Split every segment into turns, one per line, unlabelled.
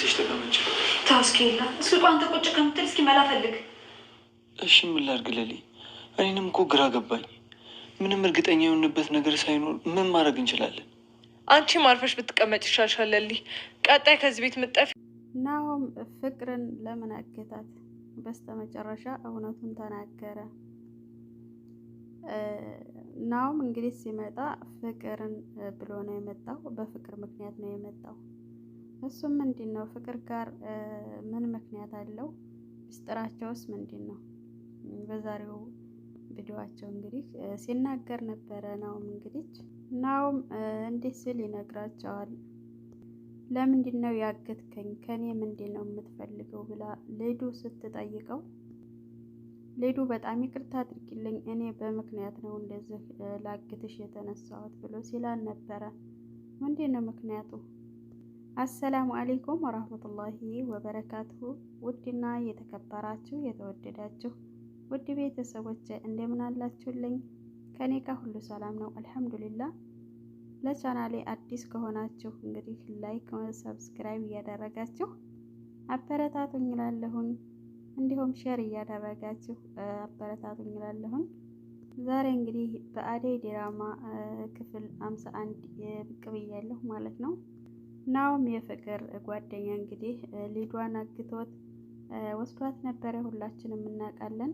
ገብተሽ ተቀመጭ።
ታስኬላ እስኪ ቋንተ ቁጭ ከምትል እስኪ መላ ፈልግ።
እሺ ምን ላድርግ ሌሊ? እኔንም እኮ ግራ ገባኝ። ምንም እርግጠኛ የሆንበት ነገር ሳይኖር ምን ማድረግ እንችላለን?
አንቺም አርፈሽ ብትቀመጭ ይሻልሻል ሌሊ። ቀጣይ ከዚህ ቤት ምጠፊ።
ናሆም ፍቅርን ለምን አገታት? በስተመጨረሻ እውነቱን ተናገረ። ናሆም እንግዲህ ሲመጣ ፍቅርን ብሎ ነው የመጣው። በፍቅር ምክንያት ነው የመጣው። እሱም ምንድን ነው ፍቅር ጋር ምን ምክንያት አለው? ምስጢራቸውስ ምንድን ነው? በዛሬው ቪዲዮአቸው እንግዲህ ሲናገር ነበረ። ናሆም እንዲህ ሲል ይነግራቸዋል። ለምንድን ነው ያገትከኝ? ከኔ ምንድን ነው የምትፈልገው? ብላ ሌዱ ስትጠይቀው ሌዱ በጣም ይቅርታ አድርጊልኝ፣ እኔ በምክንያት ነው እንደዚህ ላግትሽ የተነሳሁት ብሎ ሲላን ነበረ። ምንድን ነው ምክንያቱ? አሰላሙ አሌይኩም ወራህመቱላሂ ወበረካቱሁ። ውድና የተከበራችሁ የተወደዳችሁ ውድ ቤተሰቦች እንደምን አላችሁልኝ? ከኔ ጋር ሁሉ ሰላም ነው አልሐምዱሊላህ። ለቻናሌ አዲስ ከሆናችሁ እንግዲህ ላይክ፣ ሰብስክራይብ እያደረጋችሁ አበረታቱኝ እላለሁኝ። እንዲሁም ሼር እያደረጋችሁ አበረታቱኝ እላለሁኝ። ዛሬ እንግዲህ በአደይ ድራማ ክፍል 51 ብቅ ብያለሁ ማለት ነው። ናሆም የፍቅር ጓደኛ እንግዲህ ሊዷን አግቶት ወስዷት ነበረ። ሁላችንም እናውቃለን።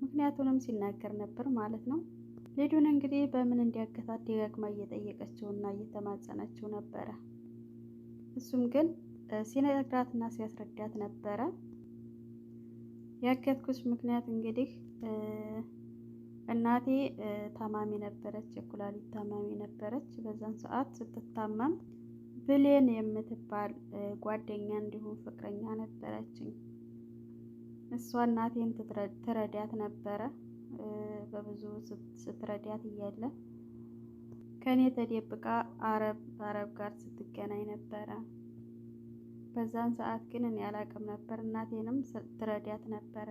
ምክንያቱንም ሲናገር ነበር ማለት ነው። ሊዱን እንግዲህ በምን እንዲያገታት ደጋግማ እየጠየቀችውና እየተማጸነችው ነበረ። እሱም ግን ሲነግራትና ሲያስረዳት ነበረ። ያገትኩሽ ምክንያት እንግዲህ እናቴ ታማሚ ነበረች፣ የኩላሊት ታማሚ ነበረች። በዛን ሰዓት ስትታመም ብሌን የምትባል ጓደኛ እንዲሁም ፍቅረኛ ነበረችኝ። እሷ እናቴን ትረዳት ነበረ። በብዙ ስትረዳት እያለ ከኔ ተደብቃ አረብ ጋር ስትገናኝ ነበረ። በዛን ሰዓት ግን እኔ አላቅም ነበር። እናቴንም ትረዳት ነበረ።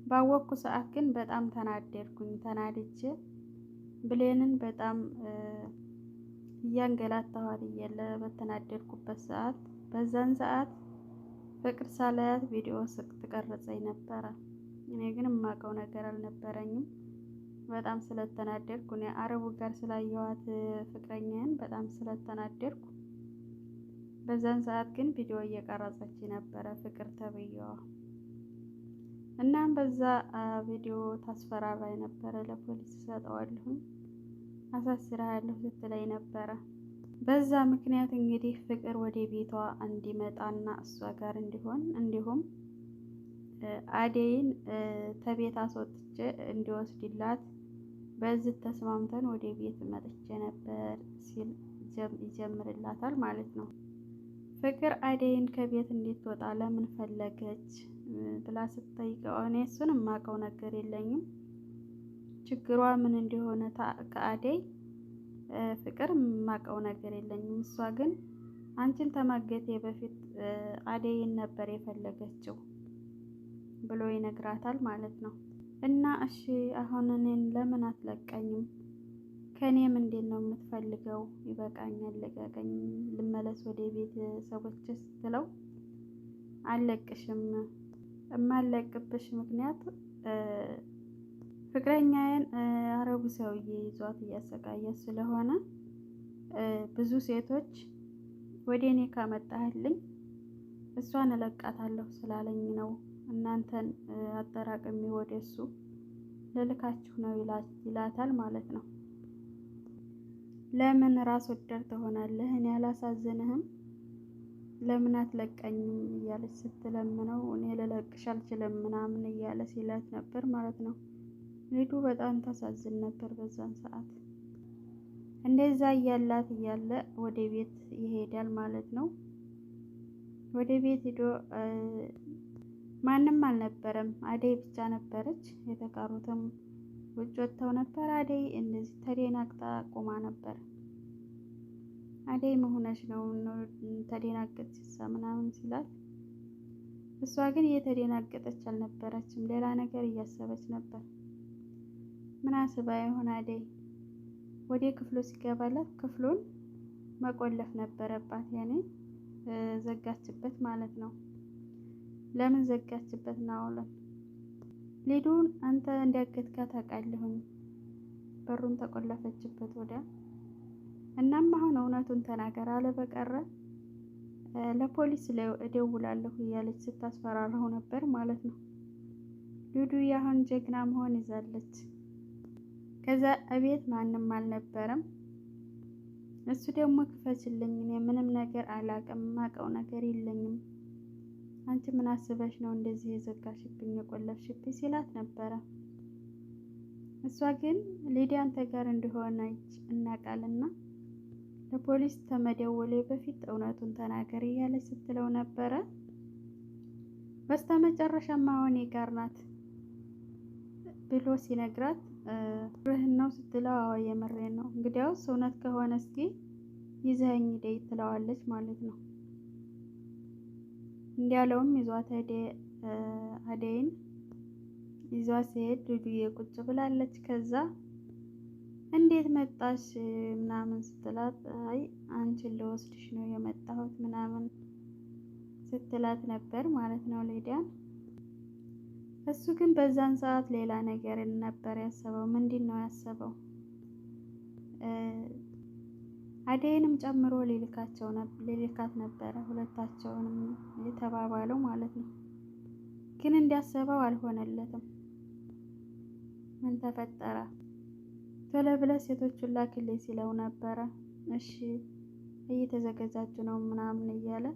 ባወቅኩ ሰዓት ግን በጣም ተናደድኩኝ። ተናድጄ ብሌንን በጣም እያንገላታኋት እያለ በተናደድኩበት ሰዓት በዛን ሰዓት ፍቅር ሳላያት ቪዲዮ ትቀርጸኝ ነበረ። እኔ ግን የማውቀው ነገር አልነበረኝም። በጣም ስለተናደድኩ እኔ አረቡ ጋር ስላየኋት ፍቅረኛዬን በጣም ስለተናደድኩ በዛን ሰዓት ግን ቪዲዮ እየቀረጸች ነበረ ፍቅር ተብዬዋ። እናም በዛ ቪዲዮ ታስፈራራኝ ነበረ። ለፖሊስ ሰጠዋለሁኝ አሳስራለሁ ስትለኝ ነበረ። በዛ ምክንያት እንግዲህ ፍቅር ወደ ቤቷ እንዲመጣና እሷ ጋር እንዲሆን እንዲሁም አደይን ተቤት አስወጥቼ እንዲወስድላት በዚህ ተስማምተን ወደ ቤት መጥቼ ነበር ሲል ይጀምርላታል ማለት ነው። ፍቅር አደይን ከቤት እንድትወጣ ለምን ፈለገች ብላ ስትጠይቀው እኔ እሱን የማውቀው ነገር የለኝም፣ ችግሯ ምን እንደሆነ ከአደይ ፍቅር የማውቀው ነገር የለኝም። እሷ ግን አንቺን ተማገቴ በፊት አደይን ነበር የፈለገችው ብሎ ይነግራታል ማለት ነው። እና እሺ አሁን እኔን ለምን አትለቀኝም? ከኔ ምንድን ነው የምትፈልገው? ይበቃኛል፣ ልቀቀኝ፣ ልመለስ ወደ ቤት ሰዎች ስትለው አልለቅሽም። የማልለቅብሽ ምክንያት ፍቅረኛዬን አረቡ ሰውዬ ይዟት እያሰቃያት ስለሆነ ብዙ ሴቶች ወደ እኔ ካመጣህልኝ እሷን እለቃታለሁ ስላለኝ ነው። እናንተን አጠራቅሚ ወደ እሱ ልልካችሁ ነው ይላታል ማለት ነው። ለምን ራስ ወዳድ ትሆናለህ? እኔ አላሳዝንህም? ለምን አትለቀኝም? እያለች ስትለምነው እኔ ልለቅሽ አልችልም ምናምን እያለ ሲላት ነበር ማለት ነው። ሊዱ በጣም ታሳዝን ነበር በዛን ሰዓት። እንደዛ እያላት እያለ ወደ ቤት ይሄዳል ማለት ነው። ወደ ቤት ሄዶ ማንም አልነበረም፣ አደይ ብቻ ነበረች። የተቀሩትም ውጭ ወጥተው ነበር። አደይ እንደዚህ ተደናግጣ ቆማ ነበር። አደይ መሆነች ነው ተደናገጠች ምናምን ሲላት፣ እሷ ግን እየተደናገጠች አልነበረችም፣ ሌላ ነገር እያሰበች ነበር። ምን አስባ ይሆን አደይ? ወደ ክፍሉ ሲገባላት ክፍሉን መቆለፍ ነበረባት። ያኔ ዘጋችበት ማለት ነው። ለምን ዘጋችበት ናኦልን? ሊዱን አንተ እንዲያገትካት ታውቃለሁኝ። በሩን ተቆለፈችበት ወዲያ። እናም አሁን እውነቱን ተናገር አለ በቀረ ለፖሊስ እደውላለሁ እያለች ስታስፈራራው ነበር ማለት ነው። ሊዱ ያሁን ጀግና መሆን ይዛለች። ከዛ እቤት ማንም አልነበረም። እሱ ደግሞ ክፈችልኝ፣ እኔ ምንም ነገር አላውቅም፣ የማውቀው ነገር የለኝም፣ አንቺ ምን አስበሽ ነው እንደዚህ የዘጋሽብኝ የቆለፍሽብኝ ሲላት ነበረ። እሷ ግን ሊዲያ አንተ ጋር እንደሆነች እናውቃልና ለፖሊስ ከመደወሌ በፊት እውነቱን ተናገር እያለች ስትለው ነበረ። በስተመጨረሻም አሁን ጋር ናት ብሎ ሲነግራት ብርህን ነው ስትለው፣ አዎ የምሬን ነው፣ እንግዲያውስ እውነት ከሆነ እስኪ ይዘኸኝ ሂደይ ትለዋለች ማለት ነው። እንዲያለውም ይዟት አደይን ይዟት ሲሄድ ዱዱዬ ቁጭ ብላለች። ከዛ እንዴት መጣሽ ምናምን ስትላት፣ አይ አንቺን ልወስድሽ ነው የመጣሁት ምናምን ስትላት ነበር ማለት ነው ሊዲያን። እሱ ግን በዛን ሰዓት ሌላ ነገር ነበር ያሰበው። ምንድን ነው ያሰበው? አደይንም ጨምሮ ሊልካት ነበረ፣ ሁለታቸውንም የተባባለው ማለት ነው። ግን እንዲያሰበው አልሆነለትም። ምን ተፈጠረ? ቶሎ ብለህ ሴቶቹን ላክልኝ ሲለው ነበረ። እሺ እየተዘገጃጁ ነው ምናምን እያለ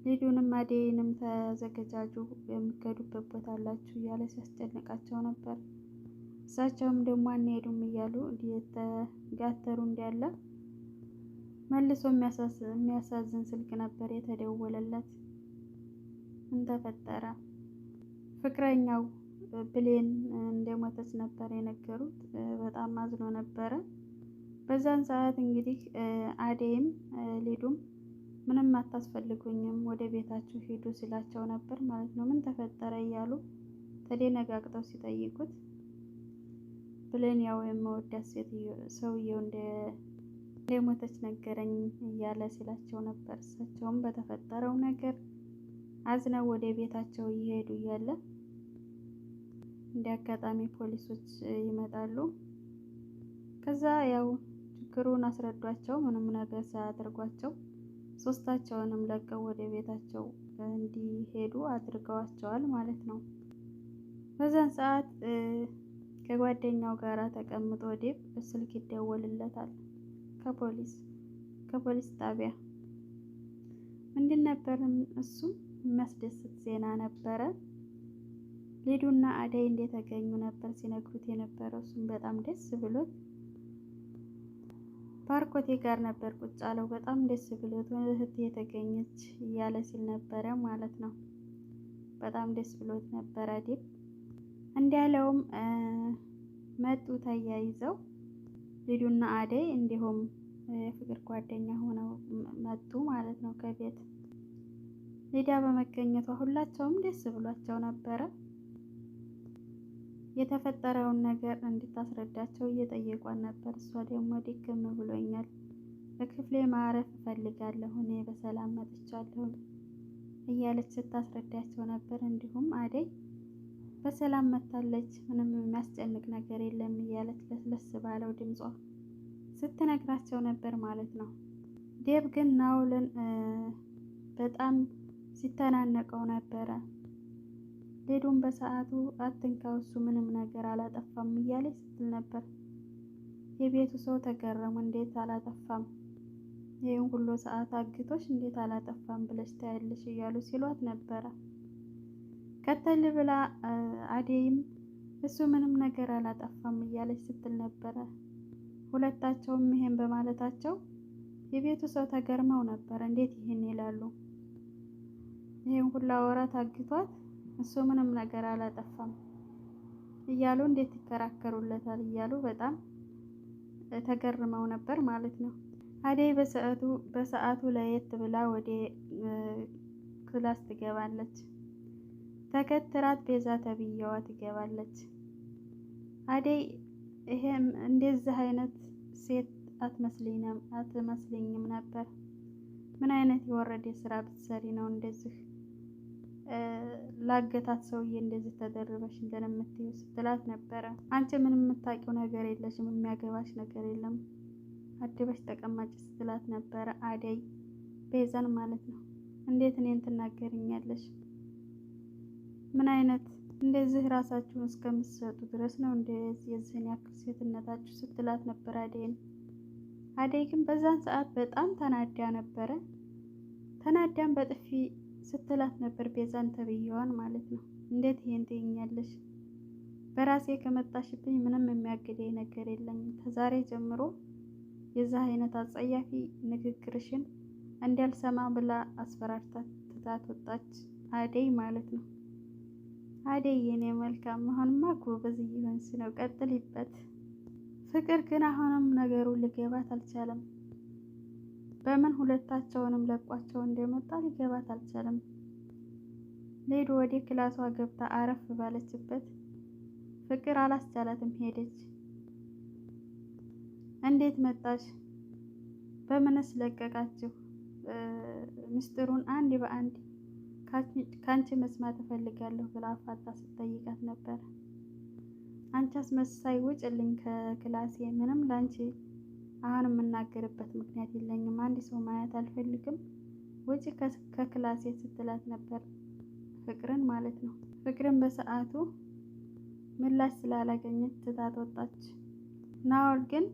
ሊዱንም አደይንም ተዘገጃጁ የሚከዱበት ቦታ አላችሁ እያለ ሲያስጨንቃቸው ነበር። እሳቸውም ደግሞ አንሄዱም እያሉ እየተጋተሩ እንዳለ መልሶ የሚያሳዝን ስልክ ነበር የተደወለለት። ምን ተፈጠረ? ፍቅረኛው ብሌን እንደሞተች ነበር የነገሩት። በጣም አዝኖ ነበረ። በዛን ሰዓት እንግዲህ አደይም ሊዱም ምንም አታስፈልጉኝም ወደ ቤታችሁ ሂዱ ሲላቸው ነበር ማለት ነው። ምን ተፈጠረ እያሉ ተደነጋግጠው ሲጠይቁት ብሌን ያው የመወዳት ሰውየው እንደሞተች ነገረኝ እያለ ሲላቸው ነበር። እሳቸውም በተፈጠረው ነገር አዝነው ወደ ቤታቸው እየሄዱ እያለ እንደ አጋጣሚ ፖሊሶች ይመጣሉ። ከዛ ያው ችግሩን አስረዷቸው። ምንም ነገር ሳያደርጓቸው ሶስታቸውንም ለቀው ወደ ቤታቸው እንዲሄዱ አድርገዋቸዋል ማለት ነው። በዛን ሰዓት ከጓደኛው ጋር ተቀምጦ ዴብ ስልክ ይደወልለታል ከፖሊስ ጣቢያ። ምንድን ነበር እሱ? የሚያስደስት ዜና ነበረ። ሊዱና አደይ እንደተገኙ ነበር ሲነግሩት የነበረው። እሱም በጣም ደስ ብሎት ባርኮቴ ጋር ነበር ቁጭ አለው። በጣም ደስ ብሎት እህት የተገኘች እያለ ሲል ነበረ ማለት ነው። በጣም ደስ ብሎት ነበረ ዴብ። እንዲያለውም መጡ ተያይዘው ሊዱና አደይ እንዲሁም የፍቅር ጓደኛ ሆነው መጡ ማለት ነው ከቤት። ሊዲያ በመገኘቷ ሁላቸውም ደስ ብሏቸው ነበረ። የተፈጠረውን ነገር እንድታስረዳቸው እየጠየቋን ነበር። እሷ ደግሞ ድክም ብሎኛል፣ በክፍሌ ማረፍ እፈልጋለሁ፣ እኔ በሰላም መጥቻለሁ እያለች ስታስረዳቸው ነበር። እንዲሁም አደይ በሰላም መታለች፣ ምንም የሚያስጨንቅ ነገር የለም እያለች ለስለስ ባለው ድምጿ ስትነግራቸው ነበር ማለት ነው። ዴብ ግን ናኦልን በጣም ሲተናነቀው ነበረ። ሊዱን በሰዓቱ አትንካው፣ እሱ ምንም ነገር አላጠፋም እያለች ስትል ነበር። የቤቱ ሰው ተገረሙ። እንዴት አላጠፋም? ይህን ሁሉ ሰዓት አግቶች እንዴት አላጠፋም ብለሽ ታያለሽ እያሉ ሲሏት ነበረ። ከተል ብላ አደይም እሱ ምንም ነገር አላጠፋም እያለች ስትል ነበረ። ሁለታቸውም ይሄን በማለታቸው የቤቱ ሰው ተገርመው ነበር። እንዴት ይሄን ይላሉ? ይሄን ሁሉ ወራት አግቷት እሱ ምንም ነገር አላጠፋም እያሉ እንዴት ይከራከሩለታል እያሉ በጣም ተገርመው ነበር ማለት ነው። አደይ በሰዓቱ ለየት ብላ ወደ ክላስ ትገባለች። ተከትራት ቤዛ ተብዬዋ ትገባለች። አደይ ይሄም እንደዚህ አይነት ሴት አትመስልኝም ነበር፣ ምን አይነት የወረደ ስራ ብትሰሪ ነው እንደዚህ ላገታት ሰውዬ እንደዚህ ተደርበሽ እንትን የምትይው ስትላት ነበረ። አንቺ ምንም የምታውቂው ነገር የለሽም፣ የሚያገባሽ ነገር የለም፣ አድበሽ ተቀማጭ ስትላት ነበረ። አደይ ቤዛን ማለት ነው። እንዴት እኔን ትናገርኛለሽ? ምን አይነት እንደዚህ ራሳችሁን እስከምትሰጡ ድረስ ነው እንደዚህ የዚህን ያክል ሴትነታችሁ ስትላት ነበር አደይን። አደይ ግን በዛን ሰዓት በጣም ተናዳ ነበረ። ተናዳን በጥፊ ስትላት ነበር ቤዛን ተብዬዋን ማለት ነው። እንዴት ይሄን ትይኛለሽ? በራሴ ከመጣሽብኝ ምንም የሚያግደኝ ነገር የለኝም። ከዛሬ ጀምሮ የዛ አይነት አጸያፊ ንግግርሽን እንዳልሰማ ብላ አስፈራርታ ትታት ወጣች አደይ ማለት ነው። አደይ የኔ መልካም አሁንማ ጎበዝ እየሆንሽ ነው፣ ቀጥልበት። ፍቅር ግን አሁንም ነገሩ ሊገባት አልቻለም። በምን ሁለታቸውንም ለቋቸው እንደመጣ ሊገባት አልቻለም። ሌዱ ወደ ክላሷ ገብታ አረፍ ባለችበት ፍቅር አላስቻላትም፣ ሄደች። እንዴት መጣሽ? በምንስ ለቀቃችሁ? ምስጢሩን አንድ በአንድ ካንቺ መስማት እፈልጋለሁ ብላ አፋጣ ስትጠይቃት ነበር። አንቺ አስመሳይ ውጭልኝ ከክላሴ፣ ምንም ላንቺ አሁን የምናገርበት ምክንያት የለኝም፣ አንድ ሰው ማየት አልፈልግም፣ ውጭ ከክላሴ ስትላት ነበር ፍቅርን ማለት ነው። ፍቅርን በሰዓቱ ምላሽ ስላላገኘች ትታት ወጣች። ናኦል ግን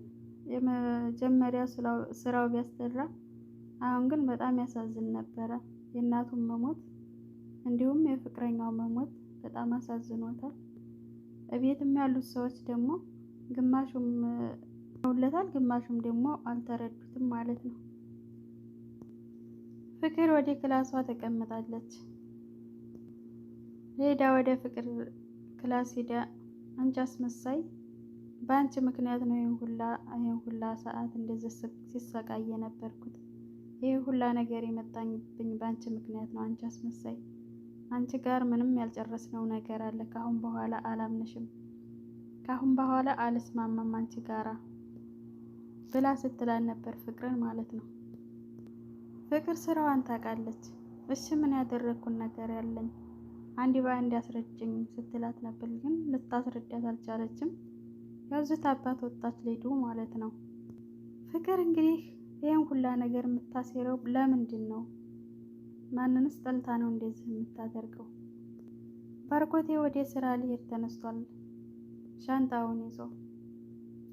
የመጀመሪያው ስራው ቢያስጠራ፣ አሁን ግን በጣም ያሳዝን ነበረ። የእናቱን መሞት እንዲሁም የፍቅረኛው መሞት በጣም አሳዝኖታል። እቤትም ያሉት ሰዎች ደግሞ ግማሹም ውለታል፣ ግማሹም ደግሞ አልተረዱትም ማለት ነው። ፍቅር ወደ ክላሷ ተቀምጣለች። ሄዳ ወደ ፍቅር ክላስ ሄዳ አንቺ አስመሳይ፣ በአንቺ ምክንያት ነው ይሄን ሁላ ሰዓት እንደዚህ ሲሰቃይ የነበርኩት፣ ይሄ ሁላ ነገር የመጣኝብኝ በአንቺ ምክንያት ነው። አንቺ አስመሳይ፣ አንቺ ጋር ምንም ያልጨረስነው ነገር አለ። ካሁን በኋላ አላምንሽም፣ ካሁን በኋላ አልስማማም አንቺ ጋራ ብላ ስትላል ነበር ፍቅርን ማለት ነው። ፍቅር ስራዋን ታውቃለች። እሺ ምን ያደረግኩን ነገር ያለኝ አንድ በአንድ ያስረጅኝ ስትላት ነበር፣ ግን ልታስረዳት አልቻለችም። ያውዝት አባት ወጣች ሌዱ ማለት ነው። ፍቅር እንግዲህ ይህን ሁላ ነገር የምታሴረው ለምንድን ነው? ማንንስ ጠልታ ነው እንደዚህ የምታደርገው? ባርኮቴ ወደ ስራ ሊሄድ ተነስቷል ሻንጣውን ይዞ።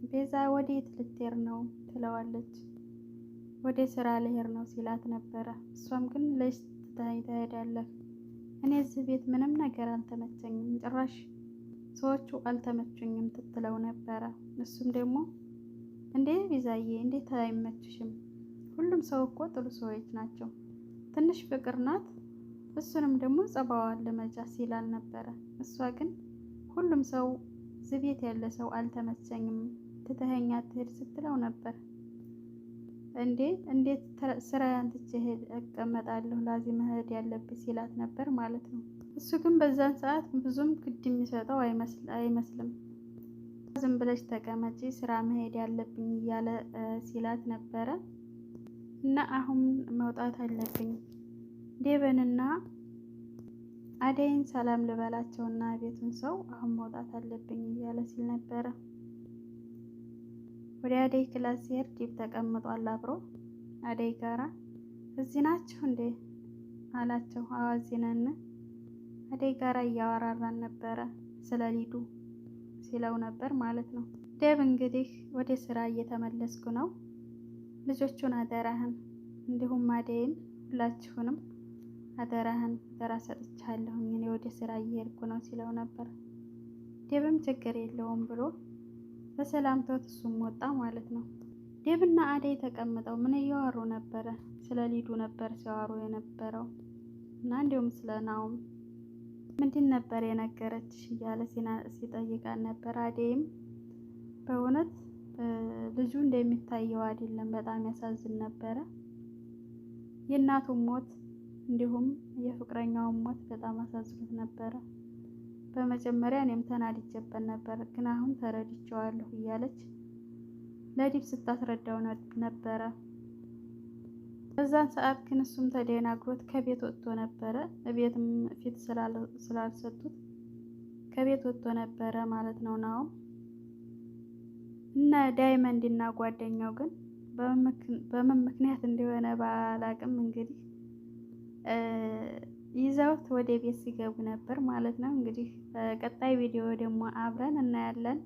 ቤዛ ወዴት ልትሄድ ነው ትለዋለች። ወደ ስራ ልሄድ ነው ሲላት ነበረ። እሷም ግን ለሽ ትሄዳለህ? እኔ እዚህ ቤት ምንም ነገር አልተመቸኝም፣ ጭራሽ ሰዎቹ አልተመቹኝም ትትለው ነበረ። እሱም ደግሞ እንዴ ቤዛዬ እንዴት አይመችሽም? ሁሉም ሰው እኮ ጥሩ ሰዎች ናቸው፣ ትንሽ ፍቅር ናት፣ እሱንም ደግሞ ጸባዋን ለመጃ ሲላል ነበረ። እሷ ግን ሁሉም ሰው እዚህ ቤት ያለ ሰው አልተመቸኝም ትተኸኝ አትሄድ ስትለው ነበር። እንዴት ስራዬን ትቼ እቀመጣለሁ ላዚህ መሄድ ያለብኝ ሲላት ነበር ማለት ነው። እሱ ግን በዛን ሰዓት ብዙም ግድ የሚሰጠው አይመስልም። ዝም ብለሽ ተቀመጪ ስራ መሄድ ያለብኝ እያለ ሲላት ነበረ። እና አሁን መውጣት አለብኝ ዴቨንና አደይን ሰላም ልበላቸውና ቤቱን ሰው አሁን መውጣት አለብኝ እያለ ሲል ነበረ። ወደ አደይ ክላስ ሲሄድ ዲብ ተቀምጧል አብሮ አደይ ጋራ። እዚህ ናችሁ እንዴ አላቸው። አዎ እዚህ ነን። አደይ ጋራ እያወራራን ነበረ ስለ ሊዱ ሲለው ነበር ማለት ነው። ዴቭ እንግዲህ ወደ ስራ እየተመለስኩ ነው፣ ልጆቹን አደራህን፣ እንዲሁም አደይን ሁላችሁንም አደራህን አደራ ሰጥቻለሁኝ፣ እኔ ወደ ስራ እየሄድኩ ነው ሲለው ነበር። ዴቭም ችግር የለውም ብሎ በሰላምታው እሱም ወጣ ማለት ነው። ዴቭና አደይ ተቀምጠው ምን እያወሩ ነበረ? ስለ ሊዱ ነበር ሲያወሩ የነበረው እና እንዲሁም ስለ ናውም ምንድን ነበር የነገረችሽ እያለ ሲጠይቃት ነበር። አደይም በእውነት ልጁ እንደሚታየው አይደለም፣ በጣም ያሳዝን ነበረ። የእናቱን ሞት እንዲሁም የፍቅረኛውን ሞት በጣም አሳዝኖት ነበረ። በመጀመሪያ እኔም ተናድጄበት ነበር፣ ግን አሁን ተረድቼዋለሁ እያለች ለዲብ ስታስረዳው ነበረ። በዛን ሰዓት ግን እሱም ተደናግሮት ከቤት ወጥቶ ነበረ። ቤትም ፊት ስላልሰጡት ከቤት ወጥቶ ነበረ ማለት ነው ናሆም እና ዳይመንድ እና ጓደኛው ግን በምን ምክንያት እንደሆነ ባላቅም እንግዲህ ይዘውት ወደ ቤት ሲገቡ ነበር ማለት ነው። እንግዲህ በቀጣይ ቪዲዮ ደግሞ አብረን እናያለን።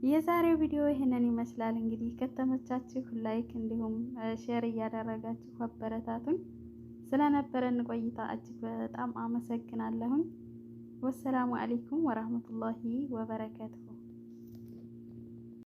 የዛሬው ቪዲዮ ይህንን ይመስላል። እንግዲህ ከተመቻችሁ ላይክ እንዲሁም ሼር እያደረጋችሁ አበረታቱኝ። ስለነበረን ቆይታ እጅግ በጣም አመሰግናለሁኝ። ወሰላሙ አለይኩም ወራህመቱላሂ ወበረካቱሁ።